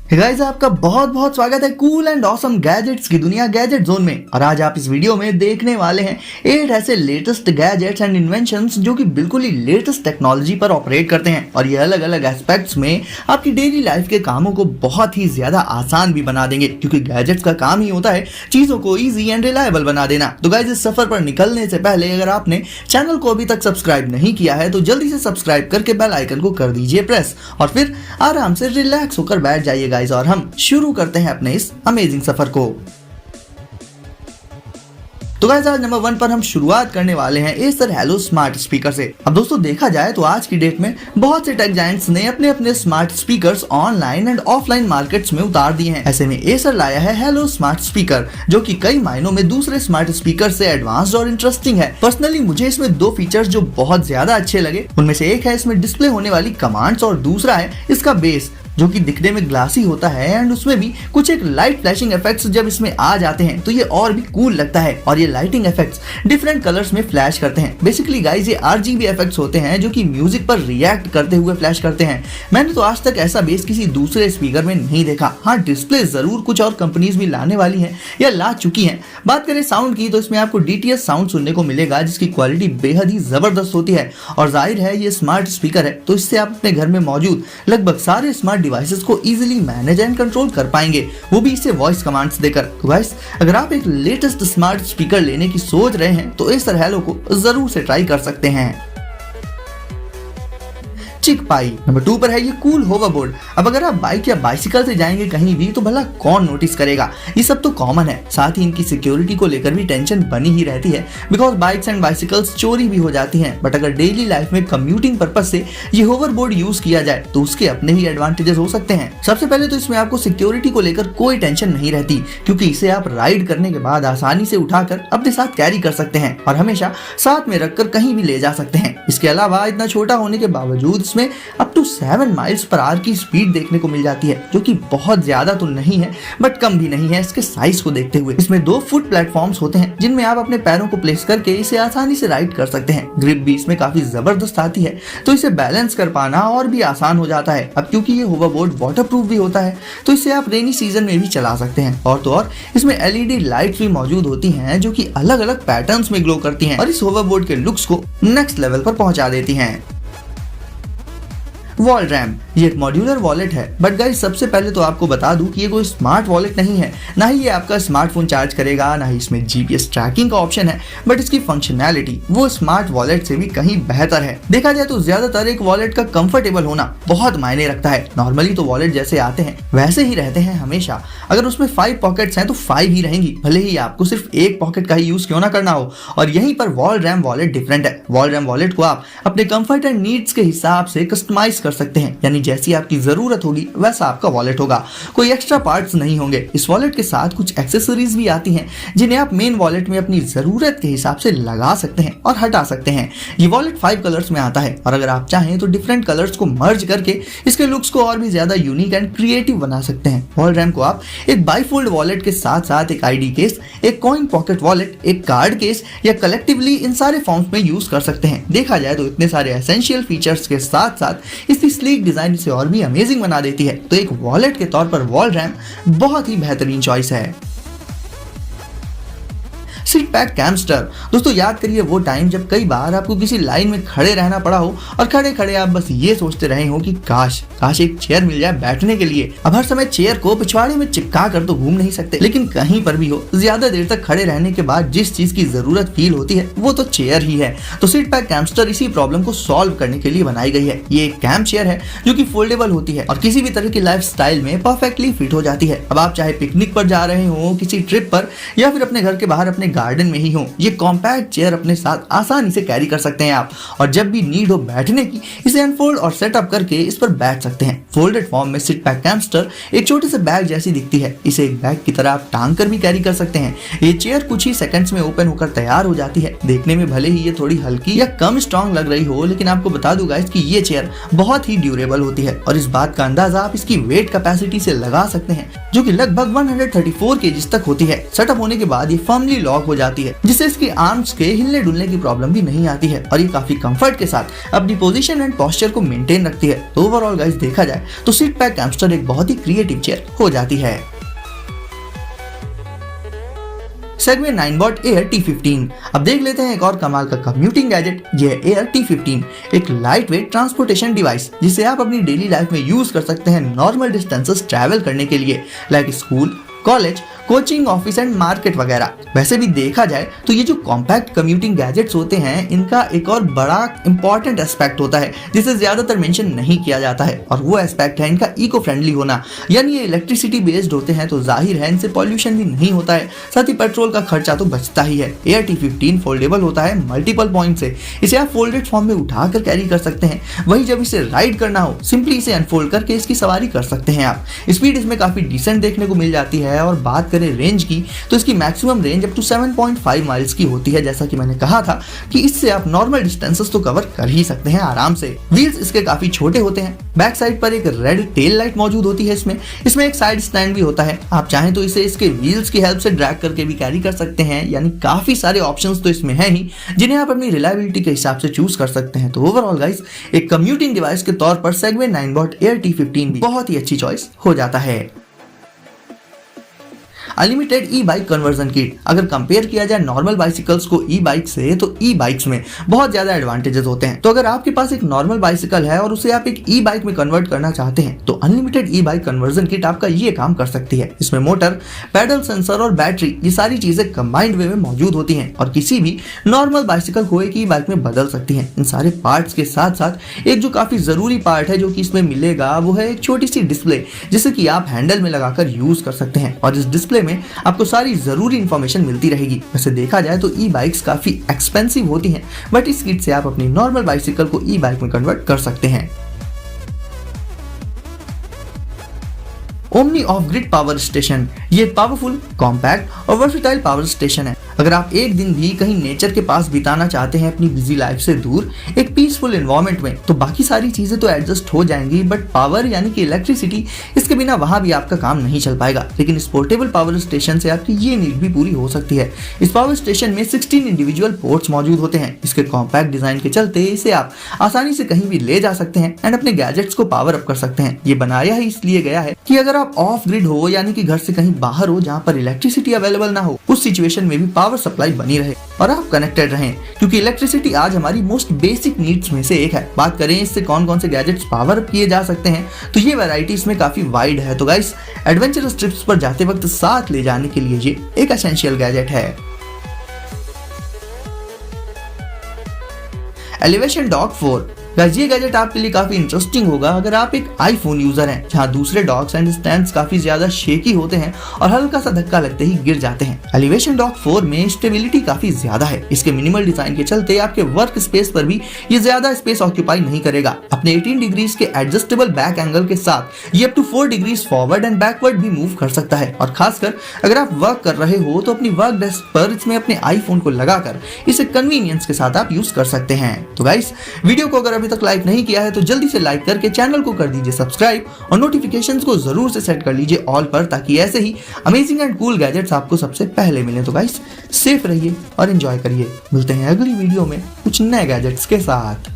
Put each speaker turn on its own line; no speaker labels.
Guys आपका बहुत बहुत स्वागत है कूल एंड ऑसम गैजेट्स की दुनिया गैजेट जोन में। और आज आप इस वीडियो में देखने वाले हैं 8 ऐसे लेटेस्ट गैजेट्स एंड इन्वेंशंस जो कि बिल्कुल ही लेटेस्ट टेक्नोलॉजी पर ऑपरेट करते हैं और ये अलग अलग एस्पेक्ट्स में आपकी डेली लाइफ के कामों को बहुत ही ज्यादा आसान भी बना देंगे, क्योंकि गैजेट्स का काम ही होता है चीजों को ईजी एंड रिलायबल बना देना। तो गाइस इस सफर पर निकलने से पहले अगर आपने चैनल को अभी तक सब्सक्राइब नहीं किया है तो जल्दी से सब्सक्राइब करके बेल आइकन को कर दीजिए प्रेस और फिर आराम से रिलैक्स होकर बैठ जाइएगा और हम शुरू करते हैं अपने इस अमेजिंग सफर को। तो गाइस आज नंबर 1 पर हम शुरुआत करने वाले हैं एसर हेलो स्मार्ट स्पीकर से। अब दोस्तों देखा जाए तो आज की डेट में बहुत से टेक जायंट्स ने अपने अपने smart speakers online and offline markets में उतार दिए हैं। ऐसे में एसर लाया है हेलो स्मार्ट स्पीकर, जो कि कई मायनों में दूसरे स्मार्ट स्पीकर से एडवांस्ड और इंटरेस्टिंग है। पर्सनली मुझे इसमें 2 फीचर्स जो बहुत ज्यादा अच्छे लगे, उनमें से एक है इसमें डिस्प्ले होने वाली कमांड्स और दूसरा है इसका बेस, जो कि दिखने में ग्लासी होता है एंड उसमें भी कुछ एक लाइट फ्लैशिंग इफेक्ट्स जब इसमें आ जाते हैं तो ये और भी कूल लगता है और ये लाइटिंग इफेक्ट्स डिफरेंट कलर्स में फ्लैश करते हैं। बेसिकली गाइस ये RGB इफेक्ट्स होते हैं जो कि म्यूजिक पर रिएक्ट करते हुए फ्लैश करते हैं। मैंने तो आज तक ऐसा बेस किसी दूसरे स्पीकर में नहीं देखा। हाँ, डिस्प्ले जरूर कुछ और कंपनीज भी लाने वाली है या ला चुकी है। बात करें साउंड की तो इसमें आपको DTS साउंड सुनने को मिलेगा, जिसकी क्वालिटी बेहद ही जबरदस्त होती है और जाहिर है ये स्मार्ट स्पीकर है तो इससे आप अपने घर में मौजूद लगभग सारे स्मार्ट डिवाइसेस को इजीली मैनेज एंड कंट्रोल कर पाएंगे, वो भी इसे वॉइस कमांड्स देकर। तो गाइस अगर आप एक लेटेस्ट स्मार्ट स्पीकर लेने की सोच रहे हैं तो एसर हेलो को जरूर से ट्राई कर सकते हैं। चिक पाई नंबर 2 पर है ये कूल होवरबोर्ड। अब अगर आप बाइक या बाइसिकल से जाएंगे कहीं भी तो भला कौन नोटिस करेगा, ये सब तो कॉमन है। साथ ही इनकी सिक्योरिटी को लेकर भी टेंशन बनी ही रहती है, बिकॉज बाइक्स एंड बाइसिकल्स चोरी भी हो जाती हैं। बट अगर डेली लाइफ में कम्यूटिंग पर्पज से ये होवरबोर्ड यूज किया जाए तो उसके अपने ही एडवांटेजेस हो सकते हैं। सबसे पहले तो इसमें आपको सिक्योरिटी को लेकर कोई टेंशन नहीं रहती, क्योंकि इसे आप राइड करने के बाद आसानी से उठाकर अपने साथ कैरी कर सकते हैं और हमेशा साथ में रखकर कहीं भी ले जा सकते हैं। इसके अलावा इतना छोटा होने के बावजूद इसमें up to 7 miles per hour की स्पीड देखने को मिल जाती है, जो कि बहुत ज्यादा तो नहीं है बट कम भी नहीं है इसके साइज को देखते हुए। इसमें 2 फुट प्लेटफॉर्म्स होते हैं जिनमें आप अपने पैरों को प्लेस करके इसे आसानी से राइड कर सकते हैं। ग्रिप भी इसमें काफी जबरदस्त आती है तो इसे बैलेंस कर पाना और भी आसान हो जाता है। अब क्योंकि ये होवरबोर्ड वाटरप्रूफ भी होता है तो इसे आप रेनी सीजन में भी चला सकते हैं। और तो और इसमें LED लाइट्स भी मौजूद होती हैं जो कि अलग अलग पैटर्न्स में ग्लो करती हैं और इस होवरबोर्ड के लुक्स को नेक्स्ट लेवल पर पहुंचा देती हैं। वॉल रैम ये एक मॉड्यूलर वॉलेट है, बट गाइस सबसे पहले तो आपको बता दूं कि ये कोई स्मार्ट वॉलेट नहीं है, ना ही ये आपका स्मार्टफोन चार्ज करेगा, ना ही इसमें GPS ट्रैकिंग का ऑप्शन है। बट इसकी फंक्शनैलिटी वो स्मार्ट वॉलेट से भी कहीं बेहतर है। देखा जाए तो ज्यादातर एक वॉलेट का कंफर्टेबल होना बहुत मायने रखता है। नॉर्मली तो वॉलेट जैसे आते हैं वैसे ही रहते हैं हमेशा। अगर उसमें 5 पॉकेट्स हैं तो 5 ही रहेंगी, भले ही आपको सिर्फ एक पॉकेट का ही यूज क्यों ना करना हो। और यहीं पर वॉल रैम वॉलेट डिफरेंट है। वॉल रैम वॉलेट को आप अपने कंफर्ट एंड नीड्स के हिसाब से कस्टमाइज कर सकते हैं, यानी जैसी आपकी जरूरत होगी वैसा आपका वॉलेट होगा, कोई एक्स्ट्रा पार्ट्स नहीं होंगे। इस वॉलेट के साथ कुछ एक्सेसरीज भी आती हैं जिन्हें आप मेन वॉलेट में अपनी जरूरत के हिसाब से लगा सकते हैं और हटा सकते हैं। ये वॉलेट 5 कलर्स में आता है और अगर आप चाहें तो डिफरेंट कलर्स को मर्ज करके इसके लुक्स को और भी ज्यादा यूनिक एंड क्रिएटिव बना सकते हैं। वॉल रैम को आप एक बाईफोल्ड वॉलेट के साथ साथ एक ID केस, एक कॉइन पॉकेट वॉलेट, एक कार्ड केस या कलेक्टिवली इन सारे फॉर्म्स में यूज कर सकते हैं। देखा जाए तो इतने सारे एसेंशियल फीचर्स के साथ साथ इसकी स्लीक डिजाइन इसे और भी अमेजिंग बना देती है। तो एक वॉलेट के तौर पर वॉल रैम बहुत ही बेहतरीन चॉइस है। सीट पैक कैम्स्टर दोस्तों याद करिए वो टाइम जब कई बार आपको किसी लाइन में खड़े रहना पड़ा हो और खड़े खड़े आप बस ये सोचते रहे हो कि काश एक चेयर मिल जाए बैठने के लिए। अब हर समय चेयर को पिछवाड़े में चिपका कर तो घूम नहीं सकते, लेकिन कहीं पर भी हो ज्यादा देर तक खड़े रहने के बाद जिस चीज की जरूरत फील होती है वो तो चेयर ही है। तो सीट पैक कैम्स्टर इसी प्रॉब्लम को सॉल्व करने के लिए बनाई गई है। ये एक कैम्प चेयर है जो कि फोल्डेबल होती है और किसी भी तरह की लाइफ स्टाइल में परफेक्टली फिट हो जाती है। अब आप चाहे पिकनिक पर जा रहे हो, किसी ट्रिप पर या फिर अपने घर के बाहर अपने गार्डन में ही हो, ये कॉम्पैक्ट चेयर अपने साथ आसानी से कैरी कर सकते हैं आप। और जब भी नीड हो बैठने की इसे अनफोल्ड और सेटअप करके इस पर बैठ सकते हैं। फोल्डेड फॉर्म में सीट पैक कैम्स्टर एक छोटे से बैग जैसी दिखती है। इसे एक बैग की तरह आप टांग कर भी कैरी कर सकते हैं। ये चेयर कुछ ही सेकंड्स में ओपन होकर तैयार हो जाती है। देखने में भले ही ये थोड़ी हल्की या कम स्ट्रॉन्ग लग रही हो, लेकिन आपको बता दूं गाइस कि ये चेयर बहुत ही ड्यूरेबल होती है और इस बात का अंदाजा आप इसकी वेट कैपेसिटी से लगा सकते हैं, जो कि लगभग 134 kg तक होती है। सेटअप होने के बाद ये फर्मली लॉक लॉक हो जाती है, जिससे इसकी आर्म्स के हिलने डुलने की प्रॉब्लम भी नहीं आती है और ये काफी कंफर्ट के साथ अपनी पोजीशन एंड पोस्चर को मेंटेन रखती है। तो ओवरऑल गाइस देखा जाए तो सीट पैक हैमस्टर एक बहुत ही क्रिएटिव चेयर हो जाती है। Segway 9bot Air T15। अब देख लेते हैं एक और कमाल का कम्यूटिंग गैजेट, ये है Air T15, एक लाइट वेट ट्रांसपोर्टेशन डिवाइस जिसे आप अपनी डेली लाइफ में यूज कर सकते हैं नॉर्मल डिस्टेंसेस ट्रैवल करने के लिए, like school, college, coaching, office and market वगैरह। वैसे भी देखा जाए तो ये जो कॉम्पैक्ट कम्यूटिंग गैजेट्स होते हैं इनका एक और बड़ा इंपॉर्टेंट एस्पेक्ट होता है जिसे ज्यादातर मेंशन नहीं किया जाता है, और वो एस्पेक्ट है इनका इको फ्रेंडली होना। यानी ये इलेक्ट्रिसिटी बेस्ड होते हैं तो जाहिर है इनसे पॉल्यूशन भी नहीं होता है, साथ ही पेट्रोल का खर्चा तो बचता ही है। Air T15 फोल्डेबल होता है मल्टीपल पॉइंट से, इसे आप फोल्डेड फॉर्म में उठाकर कैरी कर सकते हैं। वहीं जब इसे राइड करना हो सिंपली इसे अनफोल्ड करके इसकी सवारी कर सकते हैं आप। स्पीड इसमें काफी डिसेंट देखने को मिल जाती है, और बात रेंज की तो इसकी maximum range up to 7.5 miles की होती है। जैसा कि मैंने कहा था कि इससे आप नॉर्मल डिस्टेंसेस तो कवर कर ही सकते हैं आराम से। व्हील्स इसके काफी छोटे होते हैं, बैक साइड पर एक रेड टेल लाइट मौजूद होती है। इसमें एक साइड स्टैंड भी होता है, आप चाहें तो इसे इसके व्हील्स की हेल्प से ड्रैग करके भी कैरी कर सकते हैं। यानी काफी सारे ऑप्शंस तो इसमें हैं ही जिन्हें आप अपनी रिलायबिलिटी के हिसाब से चूज कर सकते हैं। तो ओवरऑल गाइस एक कम्यूटिंग डिवाइस के तौर पर सेगवे 9bot Air T15 भी बहुत ही अच्छी चॉइस हो जाता है। अनलिमिटेड ई बाइक कन्वर्जन किट। अगर कंपेयर किया जाए नॉर्मल बाइसिकल्स को ई बाइक से तो ई बाइक्स में बहुत ज्यादा एडवांटेजेस होते हैं। तो अगर आपके पास एक नॉर्मल बाइसिकल है और उसे आप एक ई बाइक में कन्वर्ट करना चाहते हैं तो अनलिमिटेड ई बाइक कन्वर्जन किट आपका ये काम कर सकती है। इसमें मोटर, पैडल, सेंसर और बैटरी ये सारी चीजें कंबाइंड वे में मौजूद होती हैं और किसी भी नॉर्मल बाइसिकल को एक ई बाइक में बदल सकती हैं। इन सारे पार्ट्स के साथ साथ एक जो काफी जरूरी पार्ट है जो कि इसमें मिलेगा वो है एक छोटी सी डिस्प्ले, जिसे कि आप हैंडल में लगाकर यूज कर सकते हैं और इस डिस्प्ले में आपको सारी जरूरी इंफॉर्मेशन मिलती रहेगी। वैसे देखा जाए तो ई बाइक्स काफी एक्सपेंसिव होती हैं, बट इस किट से आप अपनी नॉर्मल बाइसिकल को ई बाइक में कन्वर्ट कर सकते हैं। Omni of grid power station, ये पावरफुल, कॉम्पैक्ट और वर्सेटाइल पावर स्टेशन है। अगर आप एक दिन भी कहीं नेचर के पास बिताना चाहते हैं अपनी बिजी लाइफ से दूर एक पीसफुल एनवायरनमेंट में, तो बाकी सारी चीजें तो एडजस्ट हो जाएंगी, बट पावर यानी कि इलेक्ट्रिसिटी, इसके बिना वहां भी आपका काम नहीं चल पाएगा। लेकिन इस पोर्टेबल पावर स्टेशन से आपकी ये नीड भी पूरी हो सकती है। इस पावर स्टेशन में 16 इंडिविजुअल पोर्ट्स मौजूद होते हैं। इसके कॉम्पैक्ट डिजाइन के चलते इसे आप आसानी से कहीं भी ले जा सकते हैं एंड अपने गैजेट्स को पावर अप कर सकते हैं। ये बनाया ही इसलिए गया है कि अगर आप ऑफ ग्रिड हो यानी कि घर से कहीं बाहर हो जहां पर इलेक्ट्रिसिटी अवेलेबल ना हो, उस सिचुएशन में भी पावर सप्लाई बनी रहे और आप कनेक्टेड रहें, क्योंकि इलेक्ट्रिसिटी आज हमारी मोस्ट बेसिक नीड्स में से एक है। बात करें इससे कौन कौन से गैजेट्स पावर अप किए जा सकते हैं तो ये वैरायटी इसमें काफी वाइड है। तो गाइस एडवेंचरस ट्रिप्स पर जाते वक्त साथ ले जाने के लिए ये एक एसेंशियल गैजेट है। Elevation dock 4। गाइस ये गैजेट आपके लिए काफी इंटरेस्टिंग होगा अगर आप एक आईफोन यूजर हैं जहां दूसरे डॉक्स एंड स्टैंड्स काफी ज्यादा शेकी होते हैं और हल्का सा धक्का लगते ही गिर जाते हैं। एलिवेशन डॉक 4 में स्टेबिलिटी काफी ज्यादा है। इसके मिनिमल डिजाइन के चलते आपके वर्क स्पेस पर भी ये ज्यादा स्पेस ऑक्यूपाई नहीं करेगा। अपने 18 डिग्रीज के एडजस्टेबल बैक एंगल के साथ ये up to 4 degrees forward and backward भी मूव कर सकता है, और खासकर अगर आप वर्क कर रहे हो तो अपनी वर्क डेस्क पर इसमें अपने आईफोन को लगाकर इसे कन्वीनियंस के साथ आप यूज कर सकते हैं। तो गाइस वीडियो को अगर अभी तक लाइक नहीं किया है तो जल्दी से लाइक करके चैनल को कर दीजिए सब्सक्राइब और नोटिफिकेशंस को जरूर से सेट कर लीजिए ऑल पर, ताकि ऐसे ही अमेजिंग एंड कूल गैजेट्स आपको सबसे पहले मिले। तो गाइस सेफ रहिए और एंजॉय करिए। मिलते हैं अगली वीडियो में कुछ नए गैजेट्स के साथ।